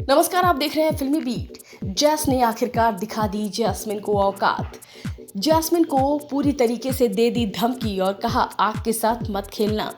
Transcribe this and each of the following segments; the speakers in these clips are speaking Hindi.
नमस्कार, आप देख रहे हैं फिल्मी बीट। जैस ने आखिरकार दिखा दी जैस्मिन को औकात। जैस्मिन को पूरी तरीके से दे दी धमकी और कहा आग के साथ मत खेलना।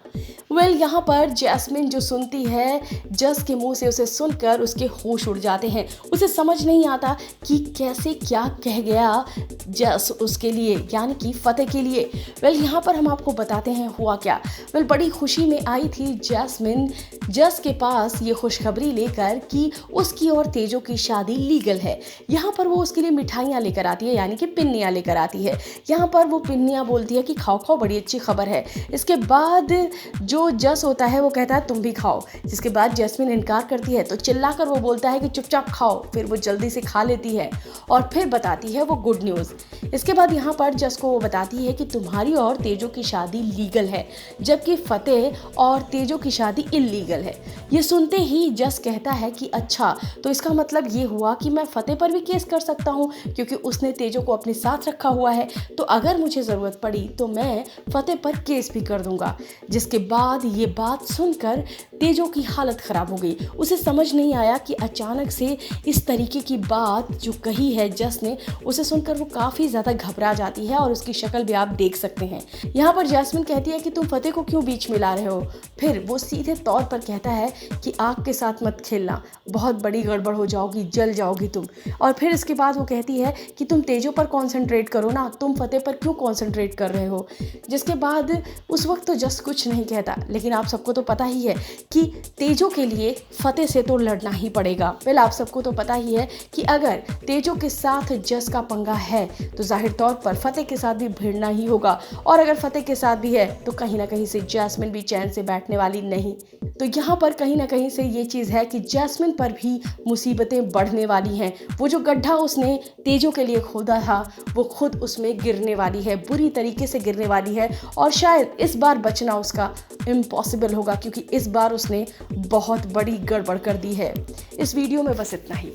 यहाँ पर जैस्मिन जो सुनती है जस के मुंह से, उसे सुनकर उसके होश उड़ जाते हैं। उसे समझ नहीं आता कि कैसे क्या कह गया जस उसके लिए, यानी कि फतेह के लिए। यहाँ पर हम आपको बताते हैं हुआ क्या। बड़ी खुशी में आई थी जैस्मिन जस के पास ये खुशखबरी लेकर कि उसकी और तेजो की शादी लीगल है। यहाँ पर वो उसके लिए मिठाइयाँ लेकर आती है, यानी कि पिन्नियाँ लेकर आती है। यहाँ पर वो पिन्नियाँ बोलती है कि खाओ खाओ, बड़ी अच्छी खबर है। इसके बाद जो जस होता है वो कहता है तुम भी खाओ, जिसके बाद जैस्मिन इनकार करती है तो चिल्लाकर वो बोलता है कि चुपचाप खाओ। फिर वो जल्दी से खा लेती है और फिर बताती है वो गुड न्यूज़। इसके बाद यहाँ पर जस को वो बताती है कि तुम्हारी और तेजो की शादी लीगल है, जबकि फतेह और तेजो की शादी इल्लीगल है। ये सुनते ही जस कहता है कि अच्छा, तो इसका मतलब ये हुआ कि मैं फतेह पर भी केस कर सकता हूँ, क्योंकि उसने तेजो को अपने साथ रखा हुआ है। तो अगर मुझे ज़रूरत पड़ी तो मैं फतेह पर केस भी कर दूंगा। जिसके बाद ये बात सुनकर तेजो की हालत ख़राब हो गई। उसे समझ नहीं आया कि अचानक से इस तरीके की बात जो कही है जस ने, उसे सुनकर वो काफ़ी ज़्यादा घबरा जाती है और उसकी शक्ल भी आप देख सकते हैं। यहाँ पर जैस्मिन कहती है कि तुम फतेह को क्यों बीच में ला रहे हो। फिर वो सीधे तौर पर कहता है कि आग के साथ मत खेलना, बहुत बड़ी गड़बड़ हो जाओगी, जल जाओगी तुम। और फिर इसके बाद वो कहती है कि तुम तेजो पर कॉन्सेंट्रेट करो ना, तुम फतेह पर क्यों कॉन्सेंट्रेट कर रहे हो। जिसके बाद उस वक्त तो जस कुछ नहीं कहता, लेकिन आप सबको तो पता ही है कि तेजो के लिए फतेह से तो लड़ना ही पड़ेगा। आप सबको तो पता ही है कि अगर तेजो के साथ जस का पंगा है तो जाहिर तौर पर फतेह के साथ भी भिड़ना ही होगा, और अगर फतेह के साथ भी है तो कहीं ना कहीं से जैस्मिन भी चैन से बैठने वाली नहीं। तो यहाँ पर कहीं ना कहीं से ये चीज़ है कि जैस्मिन पर भी मुसीबतें बढ़ने वाली हैं। वो जो गड्ढा उसने तेजो के लिए खोदा था वो खुद उसमें गिरने वाली है, बुरी तरीके से गिरने वाली है, और शायद इस बार बचना उसका इम्पॉसिबल होगा, क्योंकि इस बार उसने बहुत बड़ी गड़बड़ कर दी है। इस वीडियो में बस इतना ही।